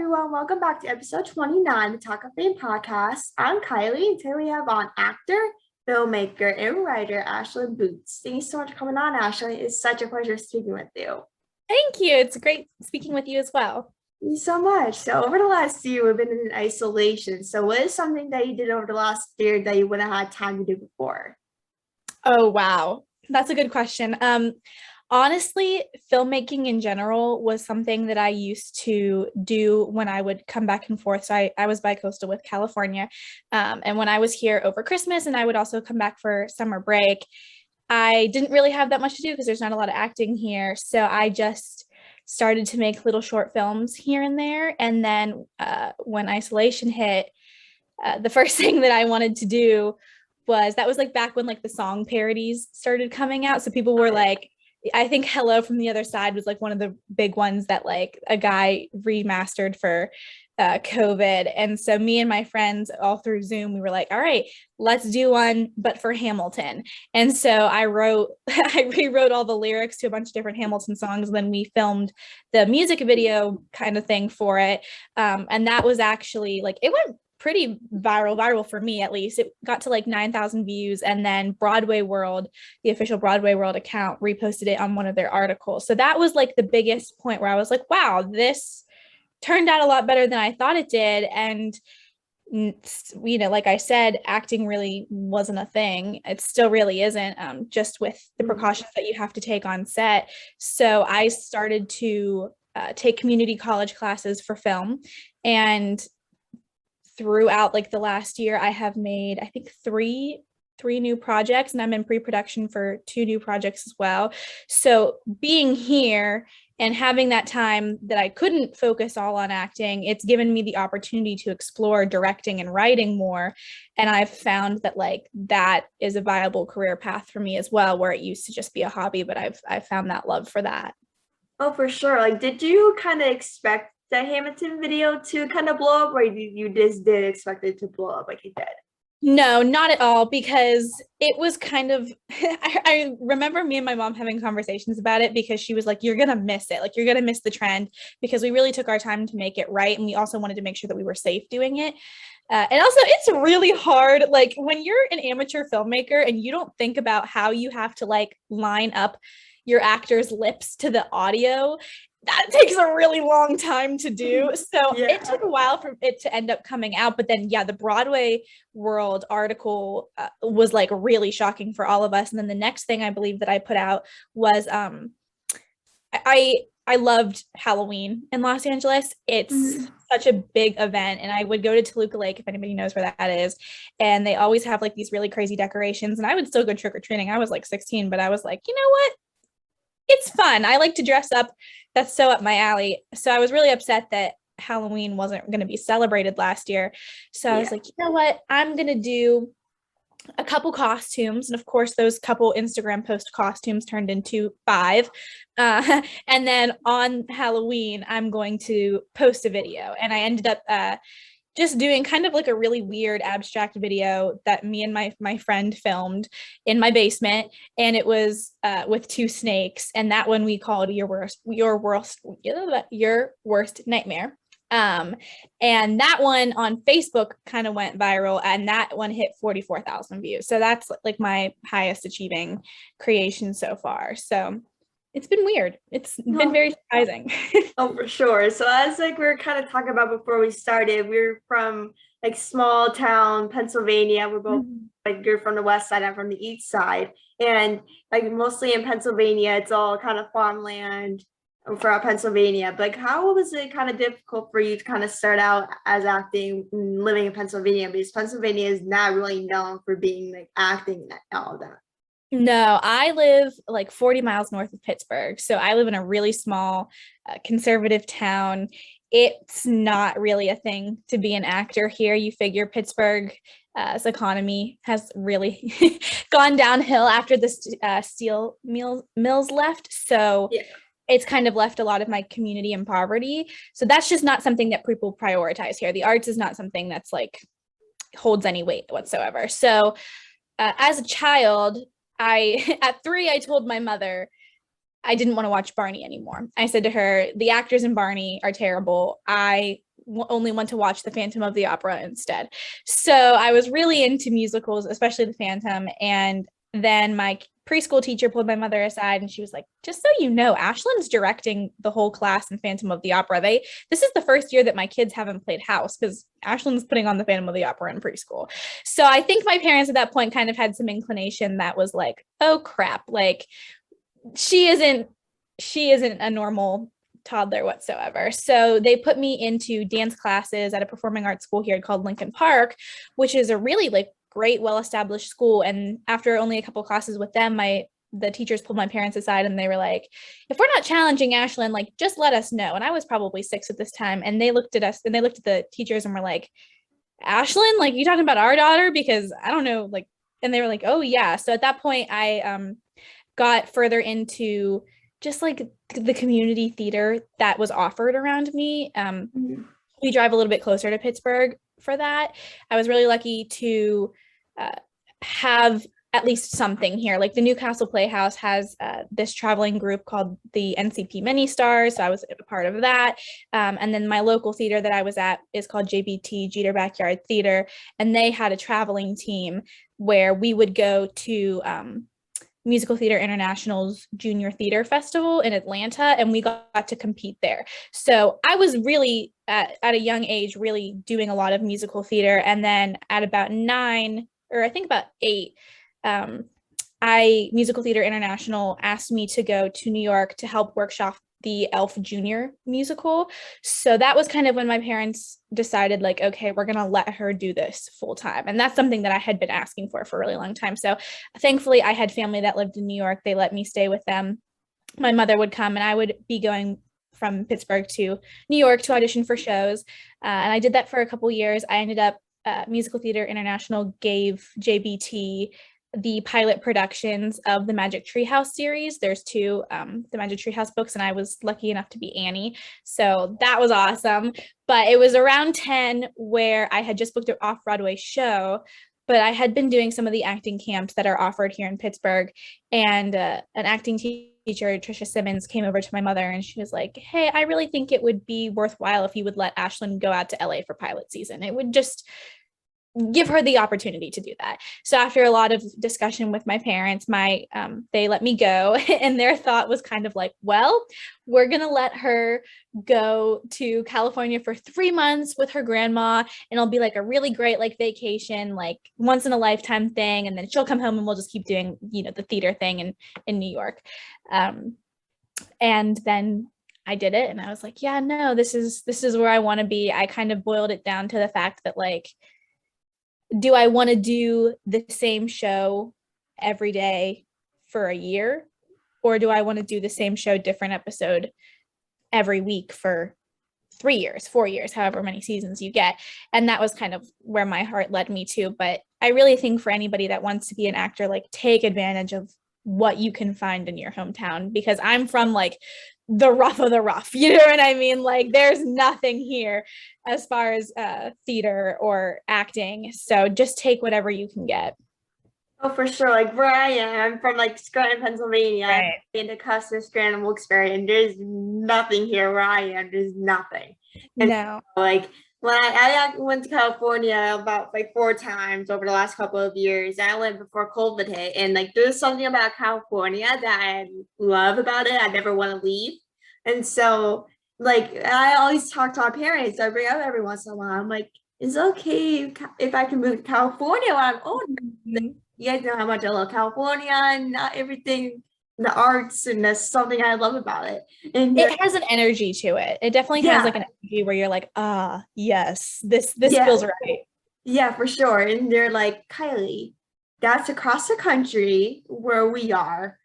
everyone. Welcome back to episode 29 of the Talk of Fame podcast. I'm Kylie, and today we have on actor, filmmaker, and writer Ashlyn Boots. Thank you so much for coming on, Ashlyn. It's such a pleasure speaking with you. Thank you. It's great speaking with you as well. Thank you so much. So over the last year, we've been in isolation. So what is something that you did over the last year that you wouldn't have had time to do before? Oh, wow. That's a good question. Honestly, filmmaking in general was something that I used to do when I would come back and forth. So I was bi-coastal with California. And when I was here over Christmas and I would also come back for summer break, I didn't really have that much to do because there's not a lot of acting here. So I just started to make little short films here and there. And then when isolation hit, the first thing that I wanted to do that was like back when like the song parodies started coming out. So people were like, I think Hello from the Other Side was like one of the big ones that like a guy remastered for COVID. And so me and my friends all through Zoom, we were like, all right, let's do one, but for Hamilton. And so I rewrote all the lyrics to a bunch of different Hamilton songs. Then we filmed the music video kind of thing for it. And that was actually like, it went pretty viral for me, at least. It got to like 9,000 views, and then Broadway World, the official Broadway World account, reposted it on one of their articles. So that was like the biggest point where I was like, wow, this turned out a lot better than I thought it did. And like I said, acting really wasn't a thing. It still really isn't, just with the precautions that you have to take on set. So I started to take community college classes for film, and throughout like the last year, I have made, I think, three new projects, and I'm in pre-production for 2 new projects as well. So being here and having that time that I couldn't focus all on acting, it's given me the opportunity to explore directing and writing more. And I've found that like that is a viable career path for me as well, where it used to just be a hobby, but I've found that love for that. Oh, for sure. Like, did you kind of expect the Hamilton video to kind of blow up, or you just did expect it to blow up like it did? No, not at all, because it was kind of, I remember me and my mom having conversations about it, because she was like, you're going to miss it. Like, you're going to miss the trend, because we really took our time to make it right. And we also wanted to make sure that we were safe doing it. And also it's really hard. Like when you're an amateur filmmaker and you don't think about how you have to like line up your actor's lips to the audio, that takes a really long time to do. So It took a while for it to end up coming out. But then, the Broadway World article was like really shocking for all of us. And then the next thing I believe that I put out was I loved Halloween in Los Angeles. It's such a big event. And I would go to Toluca Lake, if anybody knows where that is. And they always have like these really crazy decorations. And I would still go trick-or-treating. I was like 16, but I was like, you know what? It's fun. I like to dress up. That's so up my alley. So I was really upset that Halloween wasn't going to be celebrated last year. So I was like, you know what? I'm going to do a couple costumes. And of course, those couple Instagram post costumes turned into 5. And then on Halloween, I'm going to post a video. And I ended up just doing kind of like a really weird abstract video that me and my friend filmed in my basement. And it was with 2 snakes. And that one we called Your Worst Nightmare. And that one on Facebook kind of went viral, and that one hit 44,000 views. So that's like my highest achieving creation so far. So it's been weird. It's been very surprising. Oh, for sure. So as like we were kind of talking about before we started, we're from like small town Pennsylvania. We're both like, you're from the west side, I'm from the east side. And like mostly in Pennsylvania, it's all kind of farmland for Pennsylvania. But like, how was it kind of difficult for you to kind of start out as acting, living in Pennsylvania? Because Pennsylvania is not really known for being like acting and all of that. No, I live like 40 miles north of Pittsburgh. So I live in a really small conservative town. It's not really a thing to be an actor here. You figure Pittsburgh's economy has really gone downhill after the steel mills left. So it's kind of left a lot of my community in poverty. So that's just not something that people prioritize here. The arts is not something that's like holds any weight whatsoever. So as a child, at 3, I told my mother I didn't want to watch Barney anymore. I said to her, the actors in Barney are terrible. I only want to watch the Phantom of the Opera instead. So I was really into musicals, especially the Phantom. And then my preschool teacher pulled my mother aside and she was like, just so you know, Ashlyn's directing the whole class in Phantom of the Opera. This is the first year that my kids haven't played house because Ashlyn's putting on the Phantom of the Opera in preschool. So I think my parents at that point kind of had some inclination that was like, oh crap, like she isn't a normal toddler whatsoever. So they put me into dance classes at a performing arts school here called Lincoln Park, which is a really like great, well-established school. And after only a couple classes with them, the teachers pulled my parents aside and they were like, if we're not challenging Ashlyn, like just let us know. And I was probably 6 at this time. And they looked at us and they looked at the teachers and were like, Ashlyn, like you talking about our daughter? Because I don't know, like, and they were like, oh yeah. So at that point I got further into just like the community theater that was offered around me. We drive a little bit closer to Pittsburgh for that. I was really lucky to have at least something here. Like the Newcastle Playhouse has this traveling group called the NCP Mini Stars. So I was a part of that. And then my local theater that I was at is called JBT, Jeter Backyard Theater. And they had a traveling team where we would go to Musical Theater International's Junior Theater Festival in Atlanta, and we got to compete there. So I was really at a young age really doing a lot of musical theater. And then at about 9, or I think about 8, Musical Theater International asked me to go to New York to help workshop the Elf Junior musical. So that was kind of when my parents decided like, okay, we're going to let her do this full time. And that's something that I had been asking for a really long time. So thankfully I had family that lived in New York. They let me stay with them. My mother would come and I would be going from Pittsburgh to New York to audition for shows. And I did that for a couple years. I ended up, Musical Theater International gave JBT the pilot productions of the Magic Treehouse series. There's 2, the Magic Treehouse books, and I was lucky enough to be Annie. So that was awesome. But it was around 10 where I had just booked an off-Broadway show, but I had been doing some of the acting camps that are offered here in Pittsburgh. And an acting teacher, Trisha Simmons, came over to my mother and she was like, hey, I really think it would be worthwhile if you would let Ashlyn go out to LA for pilot season. It would just give her the opportunity to do that. So after a lot of discussion with my parents, they let me go, and their thought was kind of like, well, we're going to let her go to California for 3 months with her grandma, and it'll be like a really great like vacation, like once in a lifetime thing. And then she'll come home and we'll just keep doing, the theater thing in New York. And then I did it and I was like, yeah, no, this is where I want to be. I kind of boiled it down to the fact that like, do I want to do the same show every day for a year? Or do I want to do the same show, different episode every week for 3 years, 4 years, however many seasons you get? And that was kind of where my heart led me to. But I really think for anybody that wants to be an actor, like take advantage of what you can find in your hometown, because I'm from like the rough of the rough, you know what I mean? Like there's nothing here as far as theater or acting. So just take whatever you can get. Oh, for sure. Like where I am, I'm from like Scranton, Pennsylvania. Right. I've been to Custer, Scranton, Wilkes-Barre, and there's nothing here where I am. There's nothing. And No. like when I went to California about like 4 times over the last couple of years. I went before COVID hit, and like there's something about California that I love about it. I never want to leave. And so like I always talk to our parents. I bring up every once in a while. I'm like, it's okay if I can move to California when I'm older. Mm-hmm. You guys know how much I love California and not everything, the arts, and that's something I love about it. And It has an energy to it. It definitely has like an energy where you're like, yes, this feels right. Yeah, for sure. And they're like, Kylie, that's across the country where we are.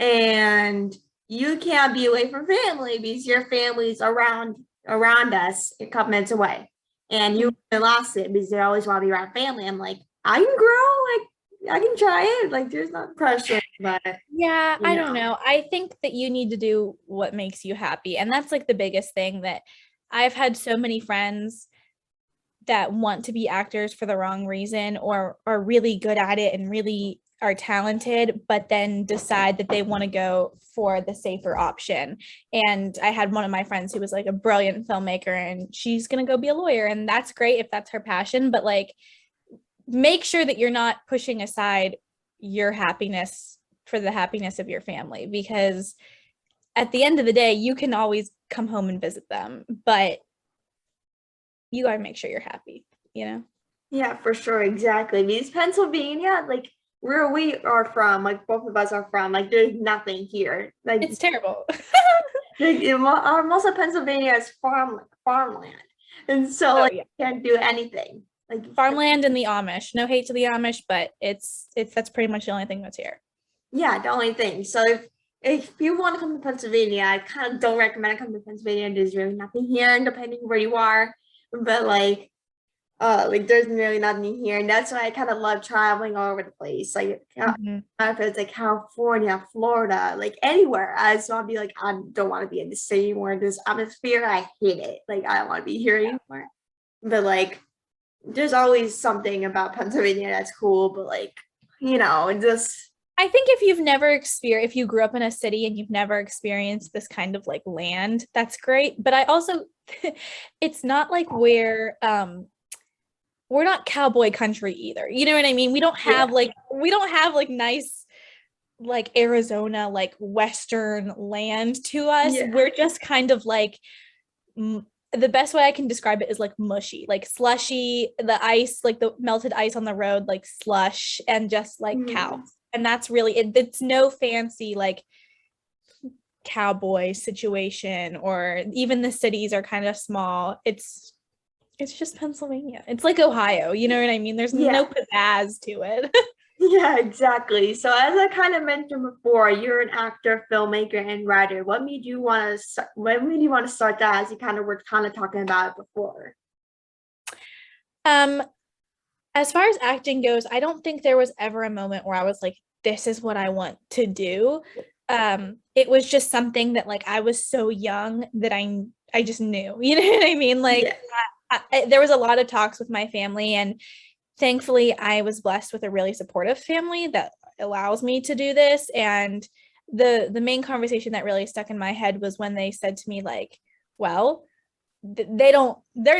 And you can't be away from family because your family's around us a couple minutes away. And you lost it because they always want to be around family. I'm like, I can grow, like I can try it. Like there's not pressure, but yeah, I don't know. I think that you need to do what makes you happy. And that's like the biggest thing, that I've had so many friends that want to be actors for the wrong reason, or are really good at it and really are talented, but then decide that they want to go for the safer option. And I had one of my friends who was like a brilliant filmmaker, and she's going to go be a lawyer. And that's great if that's her passion, but like, make sure that you're not pushing aside your happiness for the happiness of your family, because at the end of the day, you can always come home and visit them, but you got to make sure you're happy, you know? Yeah, for sure. Exactly. Because Pennsylvania, like where we are from, like both of us are from, like there's nothing here. Like It's terrible. most of Pennsylvania is farmland. And so like yeah. you can't do anything. Like Farmland and the Amish. No hate to the Amish, but it's that's pretty much the only thing that's here. yeah, the only thing. So if you want to come to Pennsylvania, I kind of don't recommend coming to Pennsylvania. There's really nothing here, depending where you are. But like there's really nothing here, and that's why I kind of love traveling all over the place. Like if it's like California, Florida, like anywhere. I just want to be like, I don't want to be in the same where this atmosphere. I hate it. Like I don't want to be here anymore. But like, there's always something about Pennsylvania that's cool. But like, just I think if you've never experienced, if you grew up in a city and you've never experienced this kind of like land, that's great. But I also, it's not like we're not cowboy country either. You know what I mean? We don't have like nice like Arizona, like Western land to us. Yeah. We're just kind of like the best way I can describe it is like mushy, like slushy, the ice, like the melted ice on the road, like slush, and just like cows. And that's really it. It's no fancy like cowboy situation, or even the cities are kind of small. It's just Pennsylvania. It's like Ohio, you know what I mean? There's no pizzazz to it. Yeah, exactly. So as I kind of mentioned before, you're an actor, filmmaker, and writer. What made you want to start that, as you kind of were kind of talking about it before? As far as acting goes, I don't think there was ever a moment where I was like, this is what I want to do. It was just something that like I was so young that I just knew, you know what I mean? Like there was a lot of talks with my family, and thankfully I was blessed with a really supportive family that allows me to do this. And the main conversation that really stuck in my head was when they said to me like, well, they're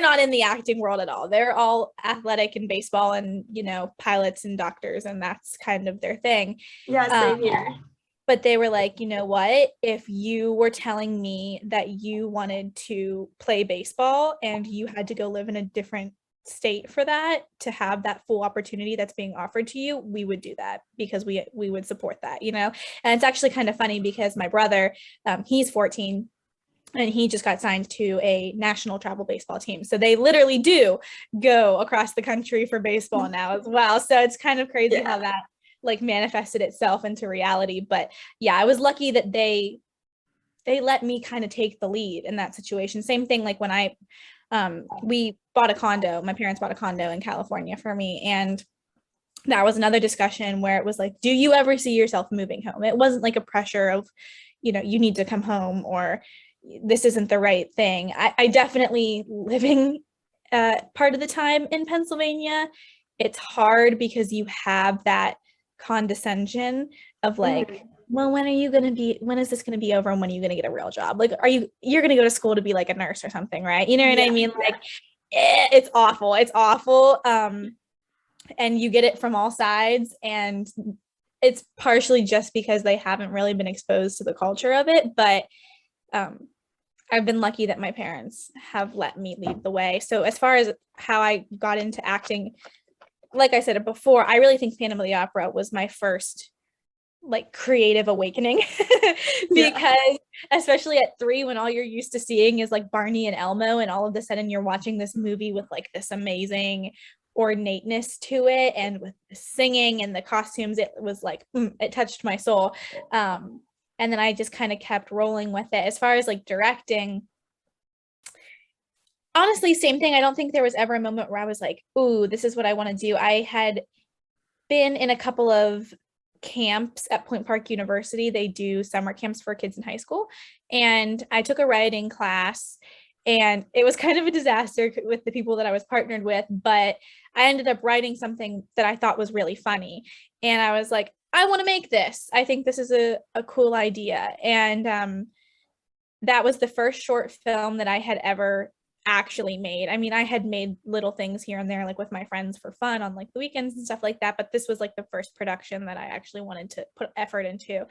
not in the acting world at all. They're all athletic and baseball and, pilots and doctors, and that's kind of their thing. Yeah, same here. But they were like, you know what, if you were telling me that you wanted to play baseball and you had to go live in a different state for that, to have that full opportunity that's being offered to you, we would do that, because we would support that, And it's actually kind of funny because my brother, he's 14, and he just got signed to a national travel baseball team. So they literally do go across the country for baseball now as well. So it's kind of crazy how that like manifested itself into reality. But yeah, I was lucky that they let me kind of take the lead in that situation. Same thing like when we bought a condo, my parents bought a condo in California for me, and that was another discussion where it was like, do you ever see yourself moving home? It wasn't like a pressure of, you need to come home, or this isn't the right thing. I definitely, living part of the time in Pennsylvania, it's hard because you have that condescension of like, well, when is this going to be over, and when are you going to get a real job? Like, you're going to go to school to be like a nurse or something, right? You know what I mean? Like, it's awful. It's awful. And you get it from all sides, and it's partially just because they haven't really been exposed to the culture of it. But I've been lucky that my parents have let me lead the way. So as far as how I got into acting, like I said before, I really think Phantom of the Opera was my first like creative awakening because especially at 3, when all you're used to seeing is like Barney and Elmo, and all of a sudden you're watching this movie with like this amazing ornateness to it, and with the singing and the costumes, it was like it touched my soul. And then I just kind of kept rolling with it. As far as like directing, honestly, same thing. I don't think there was ever a moment where I was like, ooh, this is what I want to do. I had been in a couple of camps at Point Park University. They do summer camps for kids in high school. And I took a writing class, and it was kind of a disaster with the people that I was partnered with, but I ended up writing something that I thought was really funny. And I was like, I want to make this. I think this is a cool idea. And that was the first short film that I had ever actually made. I mean, I had made little things here and there, like with my friends for fun on like the weekends and stuff like that. But this was like the first production that I actually wanted to put effort into.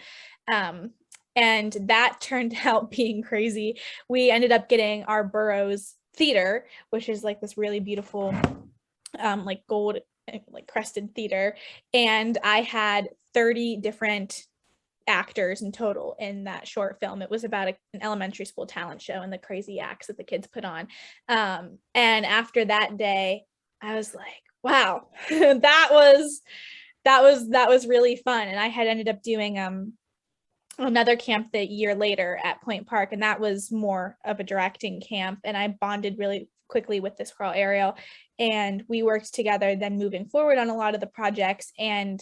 And that turned out being crazy. We ended up getting our borough's theater, which is like this really beautiful, like gold, like crested theater. And I had 30 different actors in total in that short film. It was about an elementary school talent show and the crazy acts that the kids put on. And after that day, I was like, wow, that was really fun. And I had ended up doing another camp the year later at Point Park, and that was more of a directing camp, and I bonded really quickly with this girl Ariel, and we worked together then moving forward on a lot of the projects. And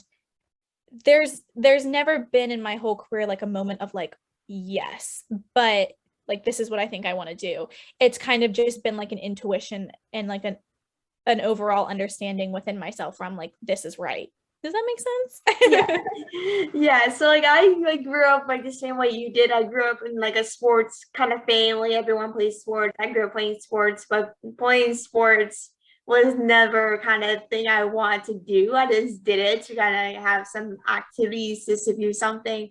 there's never been in my whole career like a moment of like, yes, but like this is what I think I want to do. It's kind of just been like an intuition and like an overall understanding within myself where I'm like, this is right. Does that make sense? Yeah. So like I like grew up like the same way you did. I grew up in like a sports kind of family. Everyone plays sports. I grew up playing sports, but playing sports was never kind of thing I wanted to do. I just did it to kind of have some activities just to do something.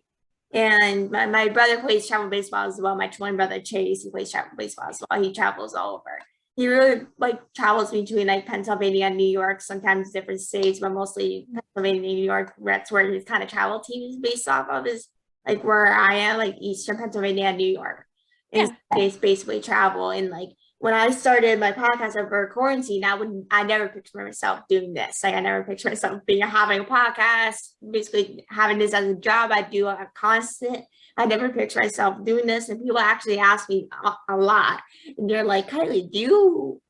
And my brother plays travel baseball as well. My twin brother Chase, he plays travel baseball as well. He travels all over. He really like travels between like Pennsylvania and New York, sometimes different states, but mostly Pennsylvania, New York. That's where his kind of travel team is based off of, is like where I am, like Eastern Pennsylvania and New York. And it's basically travel. And like when I started my podcast over quarantine, I never pictured myself doing this. Like I never pictured myself having a podcast, basically having this as a job. I do a constant. I never pictured myself doing this, and people actually ask me a lot, and they're like, "Kylie, do you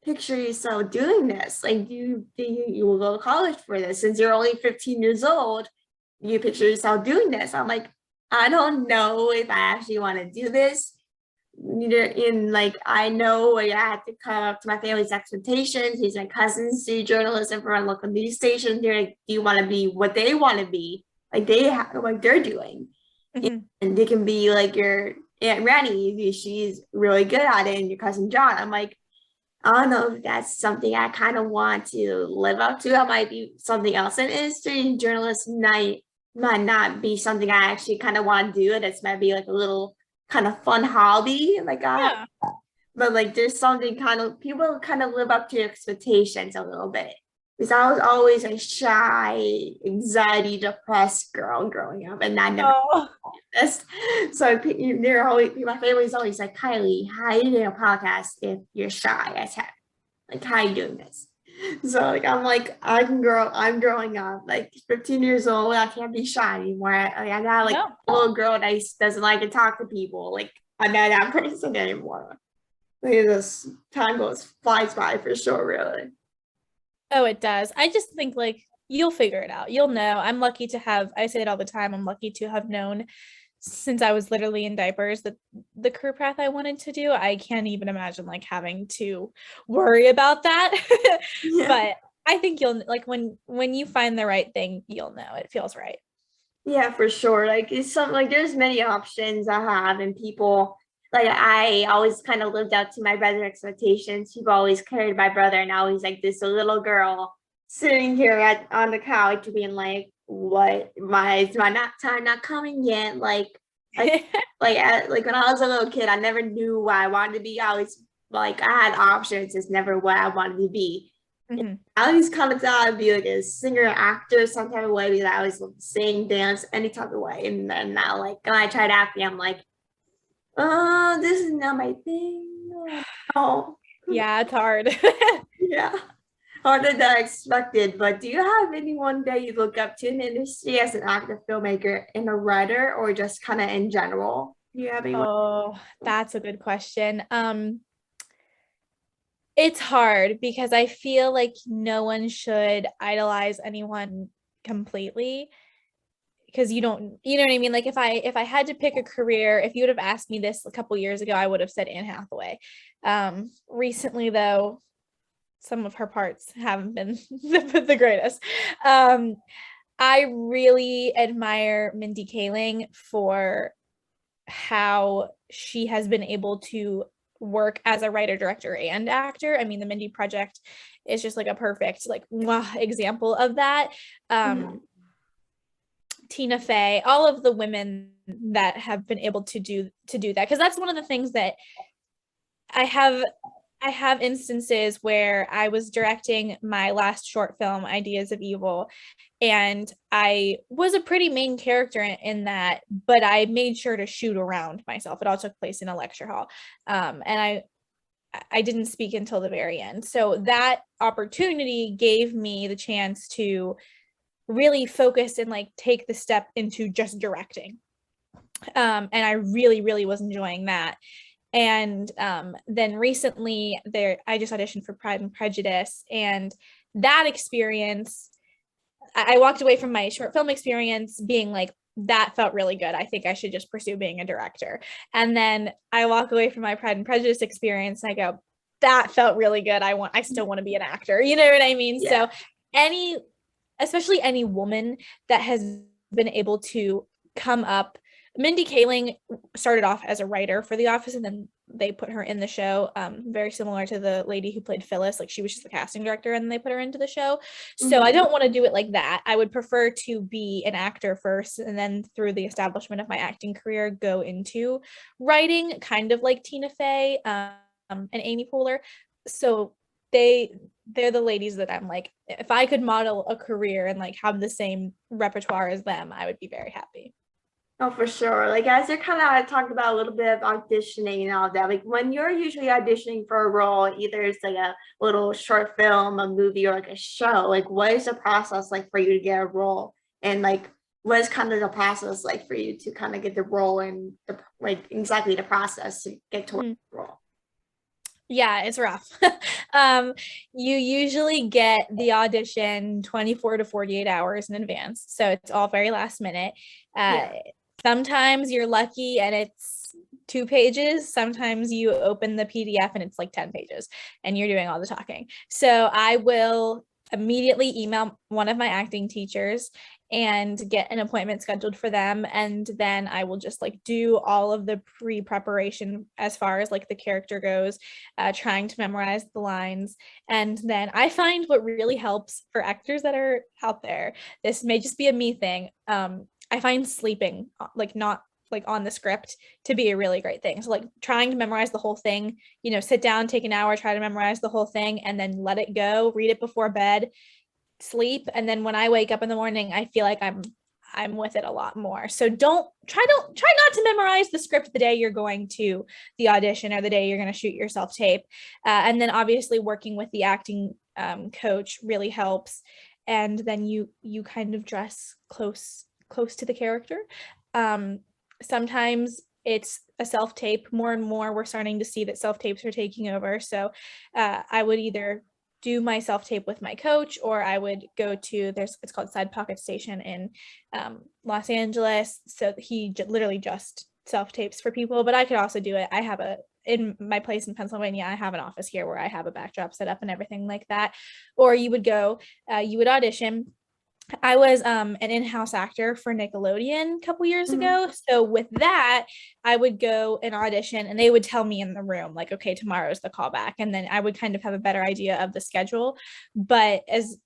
picture yourself doing this? Like, do you will go to college for this? Since you're only 15 years old, do you picture yourself doing this?" I'm like, I don't know if I actually want to do this. Like I know I had to come up to my family's expectations. These my cousins do journalism for a local news station. They're like, do you want to be what they want to be? Like like they're doing. Mm-hmm. And they can be like your Aunt Ranny, she's really good at it, and your cousin John. I'm like, I don't know if that's something I kind of want to live up to. I might be something else in industry. Journalism might not be something I actually kind of want to do. And it's might be like a little kind of fun hobby. Like but like there's something kind of, people kind of live up to your expectations a little bit. Because I was always a shy, anxiety, depressed girl growing up, and I never this. So they're always, my family's always like, Kylie, how are you doing a podcast if you're shy as heck? Like, how are you doing this? So like I'm like, I'm growing up, like 15 years old, I can't be shy anymore. I'm not like a little girl that doesn't like to talk to people. Like I'm not that person anymore. Like this time flies by for sure, really. Oh, it does. I just think like you'll figure it out. You'll know. I'm lucky to have, I say it all the time, I'm lucky to have known since I was literally in diapers that the career path I wanted to do. I can't even imagine like having to worry about that. Yeah. But I think you'll like when you find the right thing, you'll know it feels right. Yeah, for sure. Like it's something like there's many options I have, and people like I always kind of lived up to my brother's expectations. People always carried my brother, and I was like this little girl sitting here on the couch being like, what, is my time not coming yet? Like like when I was a little kid, I never knew what I wanted to be. I always like I had options, it's never what I wanted to be. Mm-hmm. I always kind of thought I'd be like a singer, actor, some type of way, because I always sing, dance, any type of way. And then now, like when I tried acting, I'm like, oh, this is not my thing. Oh, yeah, it's hard. Yeah, harder than I expected. But do you have anyone that you look up to in the industry as an active filmmaker and a writer, or just kind of in general? Do you have anyone? Oh, that's a good question. It's hard because I feel like no one should idolize anyone completely, because you don't, you know what I mean? Like if I had to pick a career, if you would have asked me this a couple years ago, I would have said Anne Hathaway. Recently though, some of her parts haven't been the greatest. I really admire Mindy Kaling for how she has been able to work as a writer, director, and actor. I mean, the Mindy Project is just like a perfect like example of that. Tina Fey, all of the women that have been able to do that, because that's one of the things that I have instances where I was directing my last short film, Ideas of Evil, and I was a pretty main character in that, but I made sure to shoot around myself. It all took place in a lecture hall. And I didn't speak until the very end. So that opportunity gave me the chance to really focus and like take the step into just directing. And I really, really was enjoying that. And then recently I just auditioned for Pride and Prejudice, and that experience, I walked away from my short film experience being like, that felt really good. I think I should just pursue being a director. And then I walk away from my Pride and Prejudice experience and I go, that felt really good. I still want to be an actor. You know what I mean? Yeah. So especially any woman that has been able to come up. Mindy Kaling started off as a writer for The Office, and then they put her in the show, very similar to the lady who played Phyllis. Like, she was just the casting director and they put her into the show. So I don't want to do it like that. I would prefer to be an actor first, and then through the establishment of my acting career, go into writing, kind of like Tina Fey and Amy Poehler. So they're the ladies that I'm like, if I could model a career and like have the same repertoire as them, I would be very happy. Oh, for sure. Like, as you're kind of talked about a little bit of auditioning and all that, like when you're usually auditioning for a role, either it's like a little short film, a movie, or like a show, like what is the process like for you to get a role? And like, what is kind of the process like for you to kind of get the role, and the, like exactly the process to get to the role? Yeah, it's rough. You usually get the audition 24 to 48 hours in advance. So it's all very last minute. Sometimes you're lucky and it's 2 pages. Sometimes you open the PDF and it's like 10 pages and you're doing all the talking. So I will immediately email one of my acting teachers and get an appointment scheduled for them. And then I will just like do all of the pre-preparation as far as like the character goes, trying to memorize the lines. And then I find what really helps for actors that are out there, this may just be a me thing, I find sleeping, like not like on the script, to be a really great thing. So like trying to memorize the whole thing, you know, sit down, take an hour, try to memorize the whole thing, and then let it go, read it before bed, sleep. And then when I wake up in the morning, I feel like I'm with it a lot more. So try not to memorize the script the day you're going to the audition or the day you're going to shoot your self-tape. And then obviously working with the acting coach really helps. And then you kind of dress close to the character. Sometimes it's a self-tape. More and more we're starting to see that self-tapes are taking over. So I would either do my self-tape with my coach, or I would go to, it's called Side Pocket Station in Los Angeles. So he literally just self-tapes for people, but I could also do it. I have in my place in Pennsylvania, I have an office here where I have a backdrop set up and everything like that. Or you would go, you would audition. I was an in-house actor for Nickelodeon a couple years ago. So with that, I would go and audition and they would tell me in the room, like, okay, tomorrow's the callback. And then I would kind of have a better idea of the schedule. But as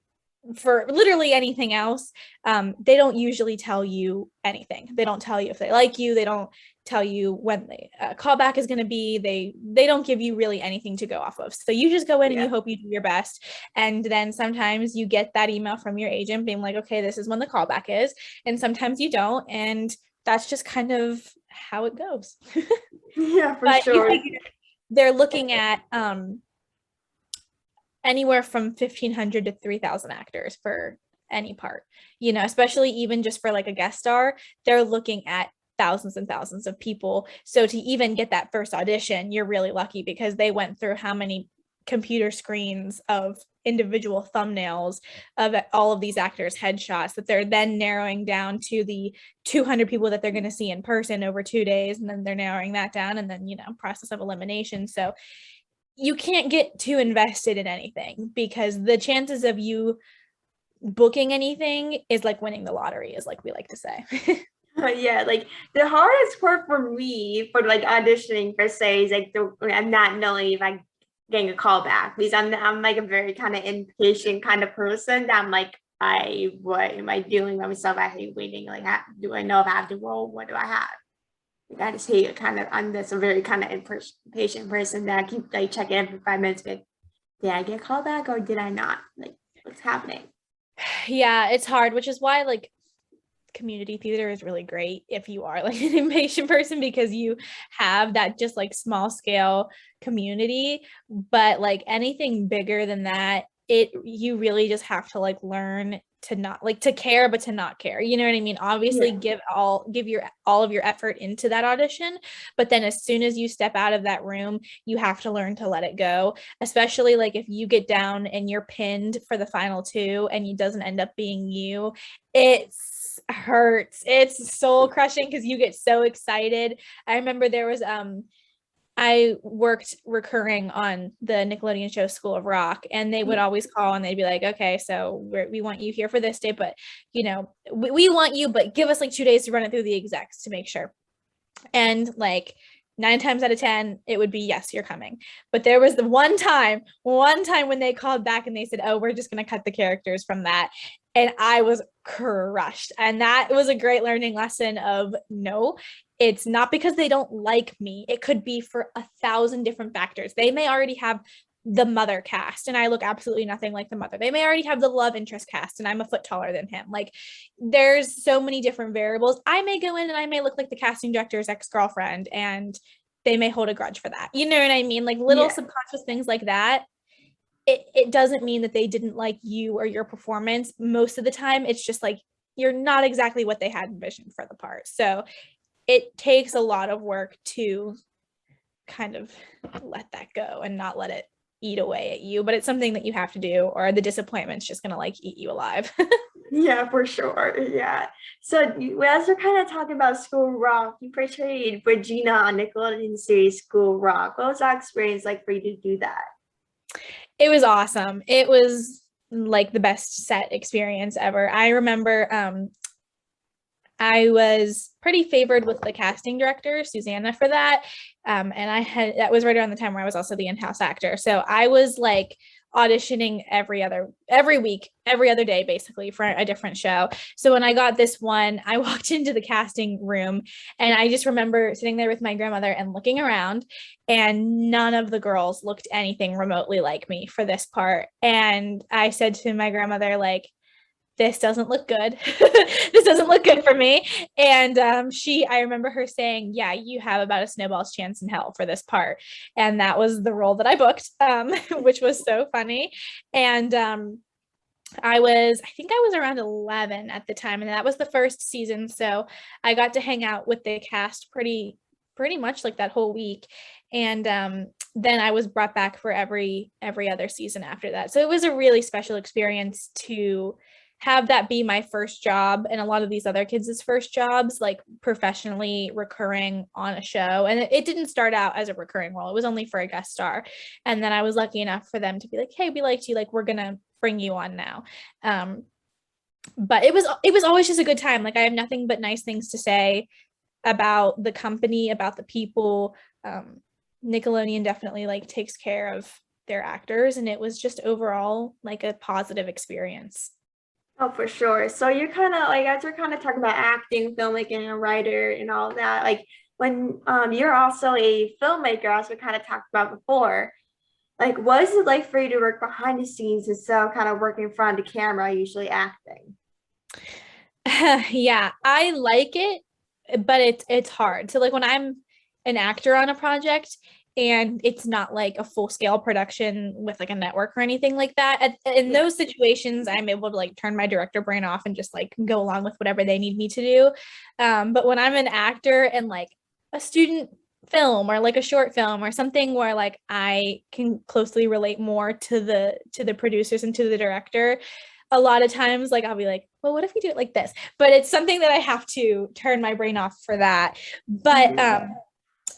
for literally anything else, they don't usually tell you anything. They don't tell you if they like you. They don't tell you when the callback is going to be. They don't give you really anything to go off of. So you just go in and you hope you do your best. And then sometimes you get that email from your agent being like, okay, this is when the callback is. And sometimes you don't. And that's just kind of how it goes. Yeah, for sure. They're looking at anywhere from 1,500 to 3,000 actors for any part, you know, especially even just for like a guest star, they're looking at thousands and thousands of people. So to even get that first audition, you're really lucky because they went through how many computer screens of individual thumbnails of all of these actors' headshots that they're then narrowing down to the 200 people that they're going to see in person over 2 days, and then they're narrowing that down, and then, you know, process of elimination. So you can't get too invested in anything, because the chances of you booking anything is like winning the lottery, is like we like to say. Yeah, like the hardest part for me for like auditioning per se is like I'm not knowing if I'm getting a call back, because I'm like a very kind of impatient kind of person that I'm like, what am I doing by myself? I hate waiting. Like, do I know if I have to roll? What do I have? Like, I just hate it. I'm just a very kind of impatient person that I keep like checking every 5 minutes. But did I get a call back or did I not? Like, what's happening? Yeah, it's hard, which is why like community theater is really great if you are like an impatient person, because you have that just like small scale community. But like anything bigger than that, you really just have to like learn to not like to care, but to not care, you know what I mean? Obviously, give all of your effort into that audition, but then as soon as you step out of that room, you have to learn to let it go. Especially like if you get down and you're pinned for the final two and it doesn't end up being you, it's hurts. It's soul crushing because you get so excited. I remember there was I worked recurring on the Nickelodeon show School of Rock, and they would always call and they'd be like, okay, so we want you here for this day, but you know, we want you, but give us like 2 days to run it through the execs to make sure. And like 9 times out of 10, it would be, yes, you're coming. But there was the one time when they called back and they said, oh, we're just going to cut the characters from that. And I was crushed. And that was a great learning lesson of no, it's not because they don't like me. It could be for 1,000 different factors. They may already have the mother cast and I look absolutely nothing like the mother. They may already have the love interest cast and I'm a foot taller than him. Like there's so many different variables. I may go in and I may look like the casting director's ex-girlfriend and they may hold a grudge for that. You know what I mean? Like little subconscious things like that. It doesn't mean that they didn't like you or your performance. Most of the time, it's just like you're not exactly what they had envisioned for the part. So it takes a lot of work to kind of let that go and not let it eat away at you. But it's something that you have to do, or the disappointment's just going to like eat you alive. Yeah, for sure. Yeah. So as we're kind of talking about School Rock, you portrayed Regina on Nickelodeon series School Rock. What was that experience like for you to do that? It was awesome. It was like the best set experience ever. I remember I was pretty favored with the casting director, Susanna, for that. And that was right around the time where I was also the in-house actor. So I was like auditioning every week, every other day, basically for a different show. So when I got this one, I walked into the casting room and I just remember sitting there with my grandmother and looking around, and none of the girls looked anything remotely like me for this part. And I said to my grandmother, like, this doesn't look good. This doesn't look good for me. And I remember her saying, yeah, you have about a snowball's chance in hell for this part. And that was the role that I booked, which was so funny. And I think I was around 11 at the time, and that was the first season. So I got to hang out with the cast pretty much like that whole week. And then I was brought back for every other season after that. So it was a really special experience to have that be my first job, and a lot of these other kids' first jobs, like professionally recurring on a show. And it didn't start out as a recurring role. It was only for a guest star. And then I was lucky enough for them to be like, hey, we liked you. Like, we're going to bring you on now. But it was always just a good time. Like, I have nothing but nice things to say about the company, about the people. Nickelodeon definitely like takes care of their actors, and it was just overall like a positive experience. Oh, for sure. So you're kind of like, as we're kind of talking about acting, filmmaking, a writer, and all that, like when you're also a filmmaker, as we kind of talked about before, like what is it like for you to work behind the scenes instead of kind of working in front of the camera, usually acting? Yeah, I like it, but it's hard. So like when I'm an actor on a project and it's not like a full-scale production with like a network or anything like that, in those situations I'm able to like turn my director brain off and just like go along with whatever they need me to do. But when I'm an actor and like a student film or like a short film or something where like I can closely relate more to the producers and to the director, a lot of times like I'll be like, well, what if we do it like this? But it's something that I have to turn my brain off for that. But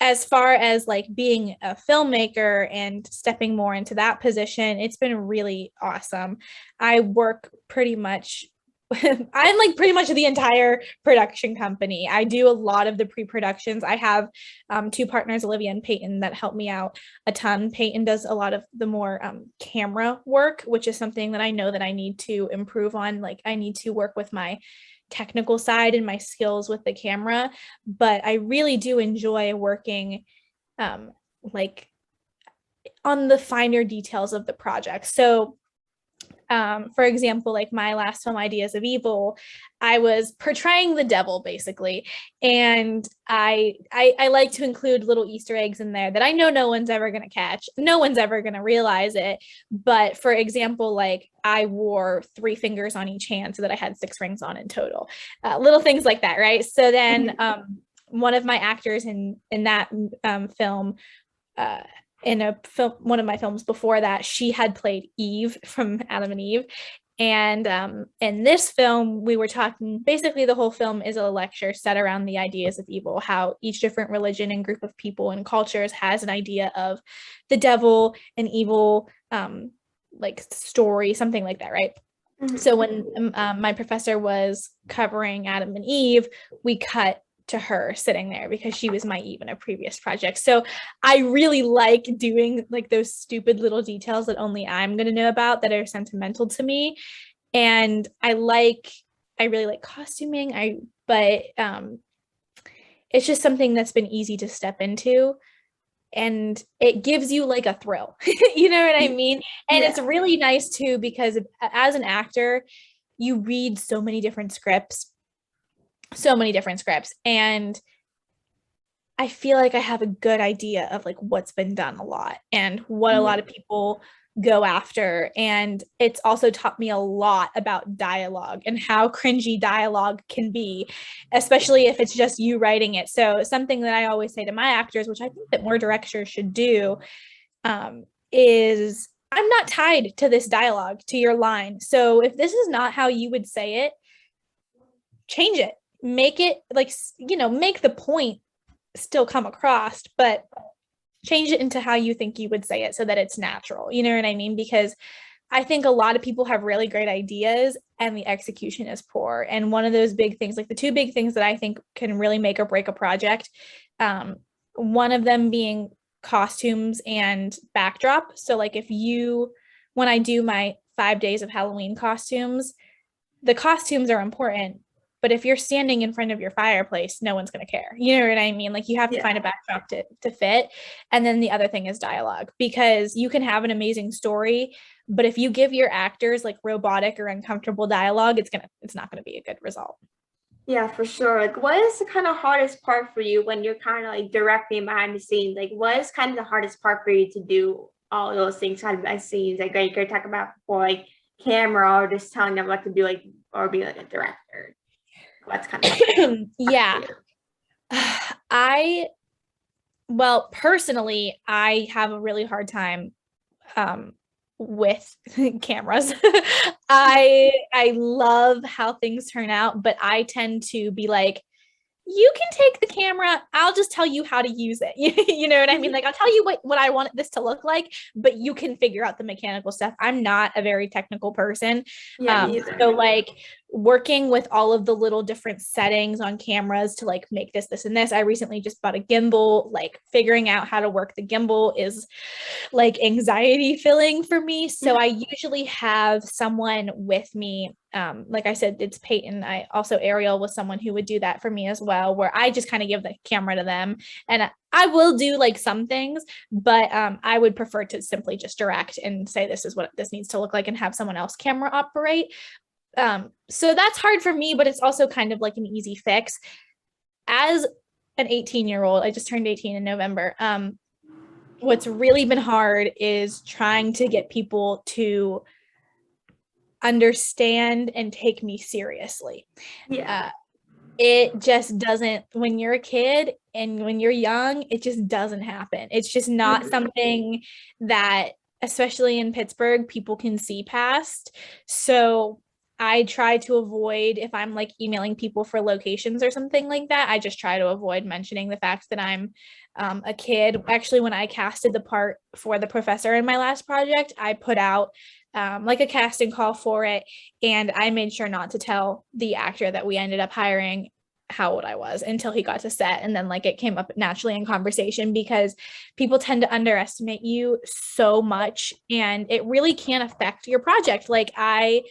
as far as like being a filmmaker and stepping more into that position, it's been really awesome. I work pretty much I'm like pretty much the entire production company. I do a lot of the pre-productions. I have two partners, Olivia and Peyton, that help me out a ton. Peyton does a lot of the more camera work, which is something that I know that I need to improve on. Like I need to work with my technical side and my skills with the camera, but I really do enjoy working like on the finer details of the project. So for example, like my last film, Ideas of Evil, I was portraying the devil basically, and I like to include little Easter eggs in there that I know no one's ever gonna catch, no one's ever gonna realize it. But for example, like I wore 3 fingers on each hand so that I had 6 rings on in total, little things like that, right? So then one of my actors in that film. In a film, one of my films before that, she had played Eve from Adam and Eve. And in this film, we were talking, basically the whole film is a lecture set around the ideas of evil, how each different religion and group of people and cultures has an idea of the devil and evil, like story, something like that, right? So when my professor was covering Adam and Eve, we cut to her sitting there because she was my Eve in a previous project. So I really like doing like those stupid little details that only I'm going to know about that are sentimental to me. And I really like costuming. But it's just something that's been easy to step into, and it gives you like a thrill. You know what I mean? And it's really nice too, because as an actor, you read so many different scripts, and I feel like I have a good idea of like what's been done a lot and what a lot of people go after. And it's also taught me a lot about dialogue and how cringy dialogue can be, especially if it's just you writing it. So something that I always say to my actors, which I think that more directors should do, is I'm not tied to this dialogue, to your line. So if this is not how you would say it, change it. Make it like, make the point still come across, but change it into how you think you would say it so that it's natural. You know what I mean? Because I think a lot of people have really great ideas and the execution is poor. And one of those big things, like the 2 big things that I think can really make or break a project, one of them being costumes and backdrop. So like when I do my 5 days of Halloween costumes, the costumes are important, but if you're standing in front of your fireplace, no one's going to care. You know what I mean? Like you have to find a backdrop to fit. And then the other thing is dialogue, because you can have an amazing story, but if you give your actors like robotic or uncomfortable dialogue, it's not going to be a good result. Yeah, for sure. Like, what is the kind of hardest part for you when you're kind of like directing behind the scenes? Like, what is kind of the hardest part for you to do all those things kind of behind the scenes? Like you're talking about before, like camera, or just telling them what to do, like, or be like a director. What's kind of yeah. Personally, I have a really hard time with cameras. I love how things turn out, but I tend to be like, you can take the camera, I'll just tell you how to use it. You know what I mean? Like I'll tell you what I want this to look like, but you can figure out the mechanical stuff. I'm not a very technical person. So like working with all of the little different settings on cameras to like make this and this. I recently just bought a gimbal. Like figuring out how to work the gimbal is like anxiety filling for me. So I usually have someone with me. Like I said, it's Peyton. I also Ariel was someone who would do that for me as well, where I just kind of give the camera to them, and I will do like some things, but I would prefer to simply just direct and say, this is what this needs to look like, and have someone else camera operate. So that's hard for me, but it's also kind of like an easy fix. As an 18-year-old, I just turned 18 in November. What's really been hard is trying to get people to understand and take me seriously. it just doesn't, when you're a kid and when you're young, it just doesn't happen. It's just not something that, especially in Pittsburgh, people can see past. So I try to avoid, if I'm like emailing people for locations or something like that, I just try to avoid mentioning the fact that I'm a kid. Actually, when I casted the part for the professor in my last project, I put out like a casting call for it. And I made sure not to tell the actor that we ended up hiring how old I was until he got to set. And then like it came up naturally in conversation, because people tend to underestimate you so much and it really can affect your project. Like I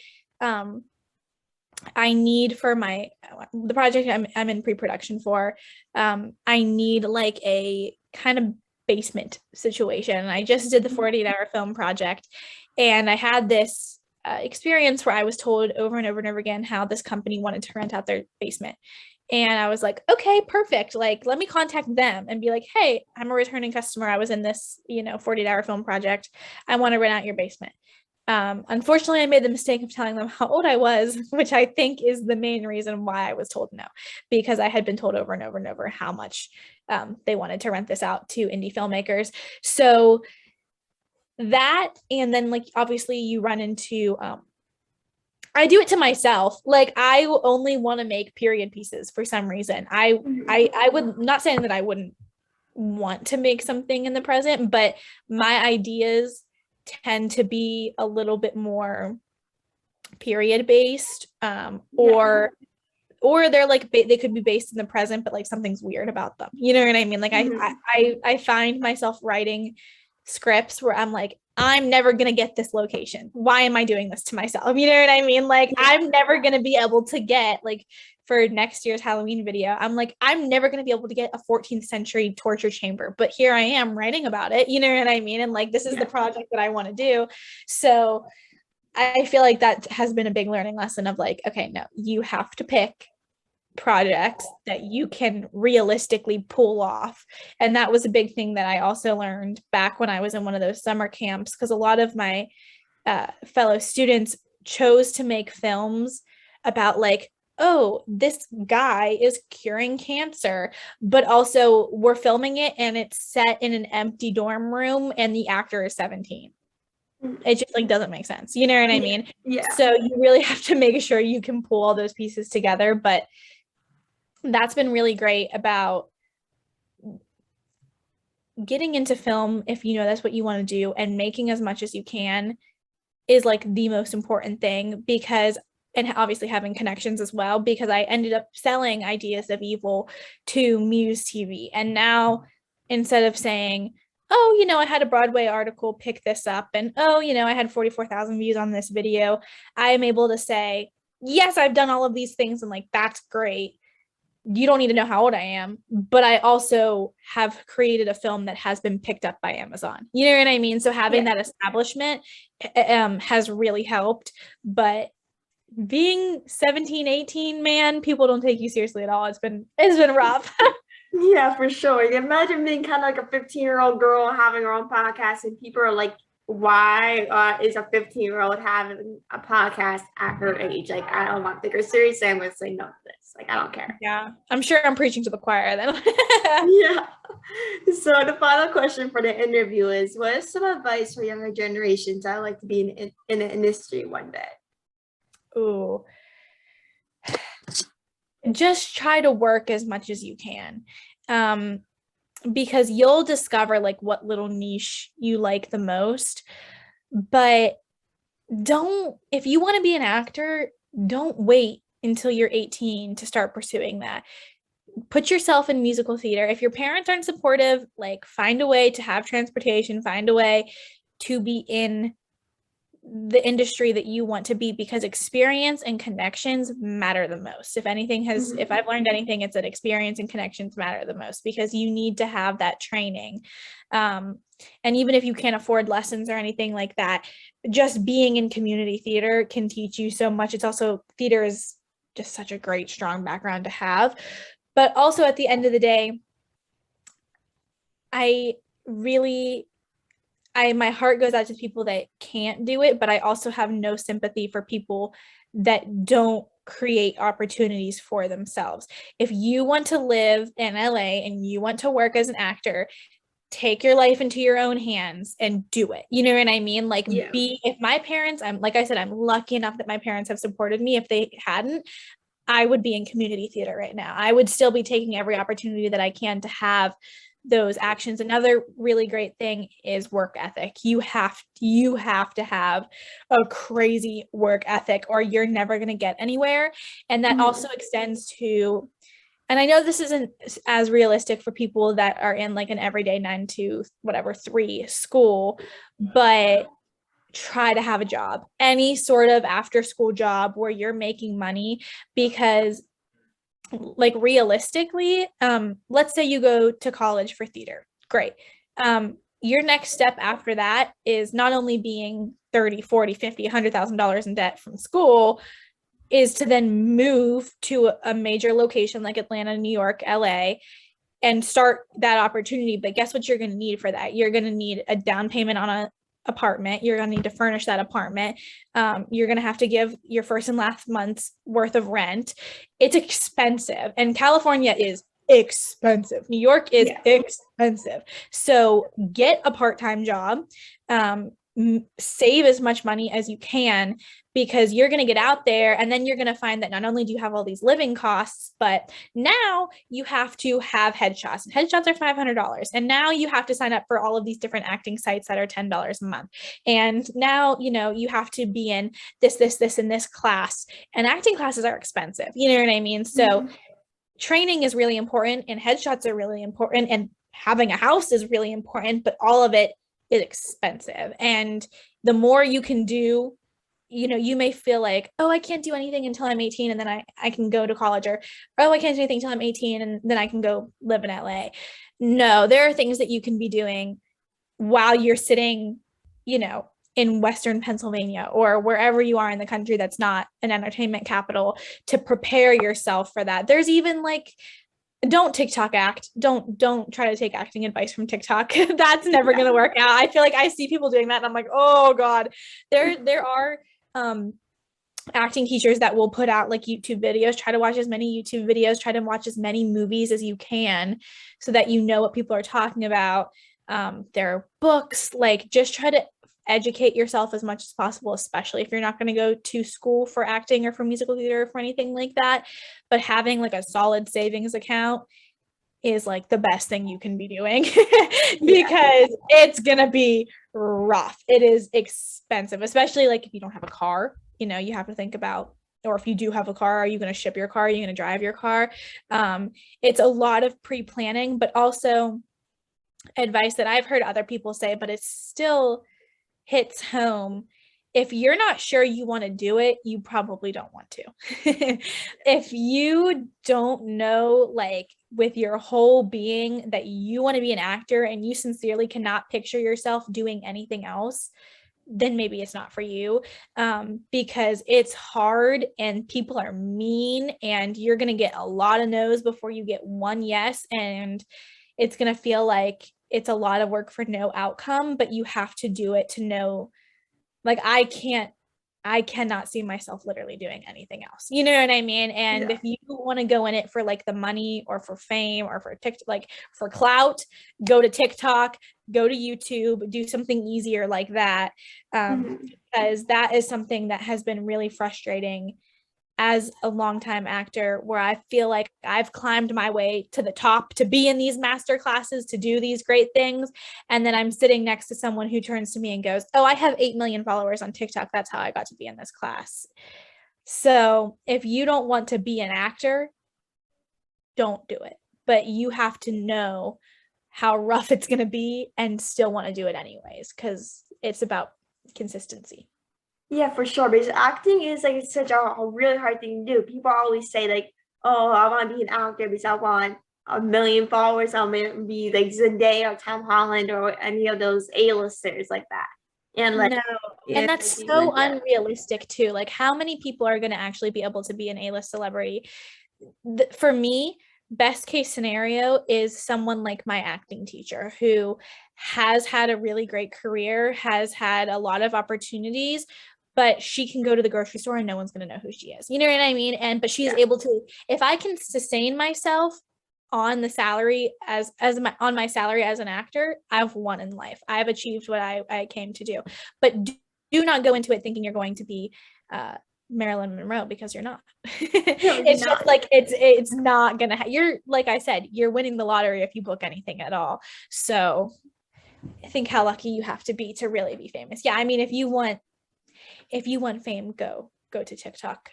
need for the project I'm in pre-production for, I need like a kind of basement situation. I just did the 48-hour film project, and I had this experience where I was told over and over and over again how this company wanted to rent out their basement. And I was like, okay, perfect. Like, let me contact them and be like, hey, I'm a returning customer. I was in this, 48-hour film project. I want to rent out your basement. Unfortunately, I made the mistake of telling them how old I was, which I think is the main reason why I was told no, because I had been told over and over and over how much they wanted to rent this out to indie filmmakers. So that, and then like, obviously you run into, I do it to myself. Like I only want to make period pieces for some reason. I would not saying that I wouldn't want to make something in the present, but my ideas tend to be a little bit more period based, or they're like they could be based in the present, but like something's weird about them. You know what I mean? Like I find myself writing scripts where I'm like, I'm never gonna get this location. Why am I doing this to myself? You know what I mean? Like I'm never gonna be able to get, like, for next year's Halloween video, I'm like, I'm never going to be able to get a 14th century torture chamber, but here I am writing about it. You know what I mean? And like, this is the project that I want to do. So I feel like that has been a big learning lesson of like, okay, no, you have to pick projects that you can realistically pull off. And that was a big thing that I also learned back when I was in one of those summer camps, because a lot of my fellow students chose to make films about like, oh, this guy is curing cancer, but also we're filming it and it's set in an empty dorm room and the actor is 17. It just like doesn't make sense. You know what I mean? Yeah. So you really have to make sure you can pull all those pieces together. But that's been really great about getting into film, if you know that's what you want to do, and making as much as you can is like the most important thing, because, and obviously having connections as well, because I ended up selling Ideas of Evil to Muse TV. And now instead of saying, oh, I had a Broadway article, pick this up, and oh, I had 44,000 views on this video, I am able to say, yes, I've done all of these things, and like, that's great. You don't need to know how old I am, but I also have created a film that has been picked up by Amazon. You know what I mean? So having that establishment has really helped. But being 17, 18, man, people don't take you seriously at all. It's been rough. Yeah, for sure. Imagine being kind of like a 15-year-old girl having her own podcast, and people are like, why is a 15-year-old having a podcast at her age? Like, I don't want to take her seriously. I'm going to say no to this. Like, I don't care. Yeah, I'm sure I'm preaching to the choir then. Yeah. So the final question for the interview is, what is some advice for younger generations that would like to be in the industry one day? Ooh. Just try to work as much as you can. Because you'll discover like what little niche you like the most. But if you want to be an actor, don't wait until you're 18 to start pursuing that. Put yourself in musical theater. If your parents aren't supportive, like, find a way to have transportation, find a way to be in the industry that you want to be, because experience and connections matter the most. If I've learned anything, it's that experience and connections matter the most, because you need to have that training. And even if you can't afford lessons or anything like that, just being in community theater can teach you so much. It's also, theater is just such a great, strong background to have. But also at the end of the day, my heart goes out to people that can't do it, but I also have no sympathy for people that don't create opportunities for themselves. If you want to live in LA and you want to work as an actor, take your life into your own hands and do it. You know what I mean? Like, Yeah. if my parents, like I said, I'm lucky enough that my parents have supported me. If they hadn't, I would be in community theater right now. I would still be taking every opportunity that I can to have those actions. Another really great thing is work ethic. You have to have a crazy work ethic or you're never going to get anywhere. And that also extends to, and I know this isn't as realistic for people that are in like an everyday 9 to 3 school, but try to have a job, any sort of after school job where you're making money, because like realistically, let's say you go to college for theater. Great. Your next step after that is not only being 30, 40, 50, $100,000 in debt from school, is to then move to a major location like Atlanta, New York, LA, and start that opportunity. But guess what you're going to need for that? You're going to need a down payment on an apartment. You're going to need to furnish that apartment. You're going to have to give your first and last month's worth of rent. It's expensive. And California is expensive. New York is expensive. So get a part-time job. Save as much money as you can, because you're going to get out there and then you're going to find that not only do you have all these living costs, but now you have to have headshots, and headshots are $500. And now you have to sign up for all of these different acting sites that are $10 a month. And now, you know, you have to be in this, and this class, and acting classes are expensive. You know what I mean? So training is really important, and headshots are really important, and having a house is really important, but all of it is expensive. And the more you can do, you know, you may feel like, oh, I can't do anything until I'm 18 and then I can go to college, or oh, I can't do anything until I'm 18 and then I can go live in LA. No, there are things that you can be doing while you're sitting, you know, in Western Pennsylvania or wherever you are in the country that's not an entertainment capital, to prepare yourself for that. There's even like, don't TikTok act. Don't try to take acting advice from TikTok. That's never going to work out. I feel like I see people doing that and I'm like, oh God. There are acting teachers that will put out like YouTube videos. Try to watch as many YouTube videos, try to watch as many movies as you can so that you know what people are talking about. There are books, like just try to educate yourself as much as possible, especially if you're not going to go to school for acting or for musical theater or for anything like that. But having like a solid savings account is like the best thing you can be doing because it's going to be rough. It is expensive, especially like if you don't have a car, you know, you have to think about, or if you do have a car, are you going to ship your car? Are you going to drive your car? It's a lot of pre-planning, but also advice that I've heard other people say, but it still hits home. If you're not sure you want to do it, you probably don't want to. If you don't know, like with your whole being, that you want to be an actor and you sincerely cannot picture yourself doing anything else, then maybe it's not for you, because it's hard and people are mean and you're going to get a lot of no's before you get one yes. And it's going to feel like it's a lot of work for no outcome, but you have to do it to know, like, I cannot see myself literally doing anything else. You know what I mean? And if you want to go in it for like the money or for fame or for TikTok, like for clout, go to TikTok, go to YouTube, do something easier like that. Because that is something that has been really frustrating as a longtime actor, where I feel like I've climbed my way to the top to be in these master classes, to do these great things. And then I'm sitting next to someone who turns to me and goes, oh, I have 8 million followers on TikTok. That's how I got to be in this class. So if you don't want to be an actor, don't do it. But you have to know how rough it's going to be and still want to do it anyways, because it's about consistency. Yeah, for sure. Because acting is like such a really hard thing to do. People always say like, "Oh, I want to be an actor because I want 1 million followers. I want to be like Zendaya or Tom Holland or any of those A-listers like that." And like, no, and that's so unrealistic too. Like, how many people are going to actually be able to be an A-list celebrity? For me, best case scenario is someone like my acting teacher who has had a really great career, has had a lot of opportunities, but she can go to the grocery store and no one's going to know who she is. You know what I mean? But she's able to, if I can sustain myself on the salary on my salary as an actor, I've won in life. I've achieved what I came to do. But do not go into it thinking you're going to be Marilyn Monroe, because you're not. It's just like it's not gonna you're, like I said, you're winning the lottery if you book anything at all. So I think how lucky you have to be to really be famous. Yeah, I mean, if you want fame, go to TikTok.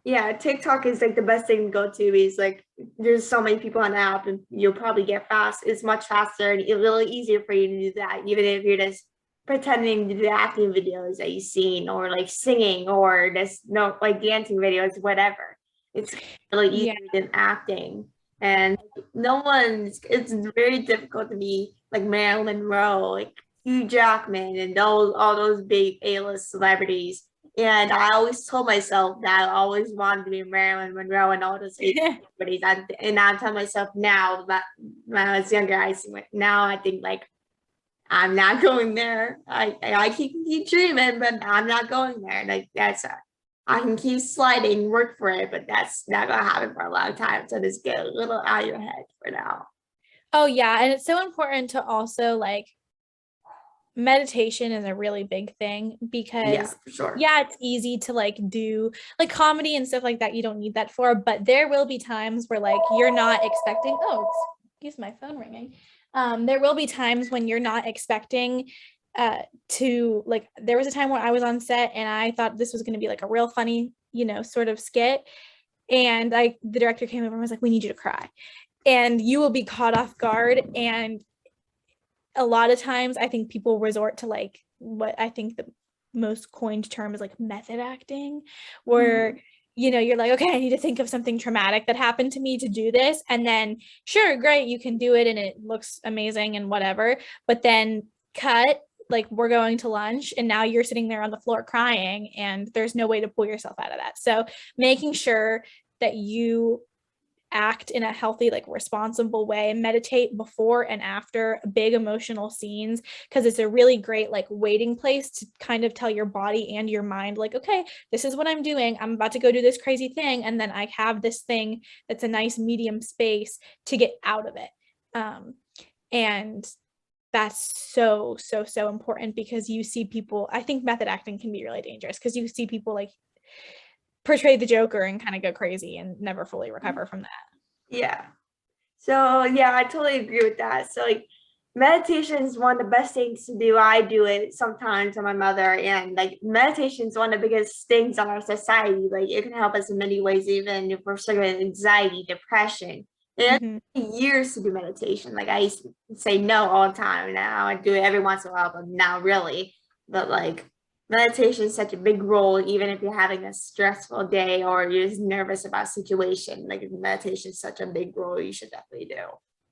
Yeah, TikTok is like the best thing to go to, because like there's so many people on the app, and you'll probably get it's much faster and it's really easier for you to do that, even if you're just pretending to do acting videos that you've seen, or like singing, or just like dancing videos, whatever. It's really easier than acting. And it's very difficult to be like Marilyn Monroe, like Hugh Jackman, and all those big A-list celebrities. And I always told myself that I always wanted to be Marilyn Monroe and all those celebrities. And I'm telling myself now that when I was younger, now I think like, I'm not going there. I keep dreaming, but I'm not going there. Like I can keep sliding, work for it, but that's not gonna happen for a long time. So just get a little out of your head for now. Oh yeah, and it's so important to also like, meditation is a really big thing, because for sure. It's easy to like do like comedy and stuff like that. You don't need that for, but there will be times where like you're not expecting, excuse my phone ringing. There will be times when you're not expecting to, like, there was a time when I was on set and I thought this was going to be like a real funny, sort of skit. And the director came over and was like, we need you to cry. And you will be caught off guard. And a lot of times I think people resort to like what I think the most coined term is like method acting, where you're like, okay, I need to think of something traumatic that happened to me to do this. And then sure, great, you can do it and it looks amazing and whatever. But then cut, like we're going to lunch and now you're sitting there on the floor crying and there's no way to pull yourself out of that. So making sure that you act in a healthy, like responsible way, meditate before and after big emotional scenes, because it's a really great like waiting place to kind of tell your body and your mind like, okay, this is what I'm doing, I'm about to go do this crazy thing, and then I have this thing that's a nice medium space to get out of it. And that's so important, because you see people, I think method acting can be really dangerous because you see people like portray the Joker and kind of go crazy and never fully recover from that. Yeah. So yeah, I totally agree with that. So like meditation is one of the best things to do. I do it sometimes with my mother, and like meditation is one of the biggest things on our society. Like it can help us in many ways, even if we're struggling with anxiety, depression. It took me years to do meditation. Like I used to say no all the time. Now I do it every once in a while, but not really. But like meditation is such a big role, even if you're having a stressful day or you're just nervous about a situation. Like meditation is such a big role you should definitely do.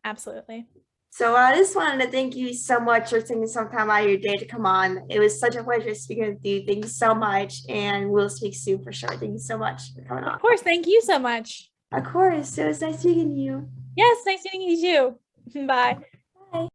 Absolutely. So I just wanted to thank you so much for taking some time out of your day to come on. It was such a pleasure speaking with you. Thank you so much, and we'll speak soon for sure. Thank you so much for coming on. Of course, thank you so much. Of course. It was nice meeting you. Yes, nice meeting you too. Bye.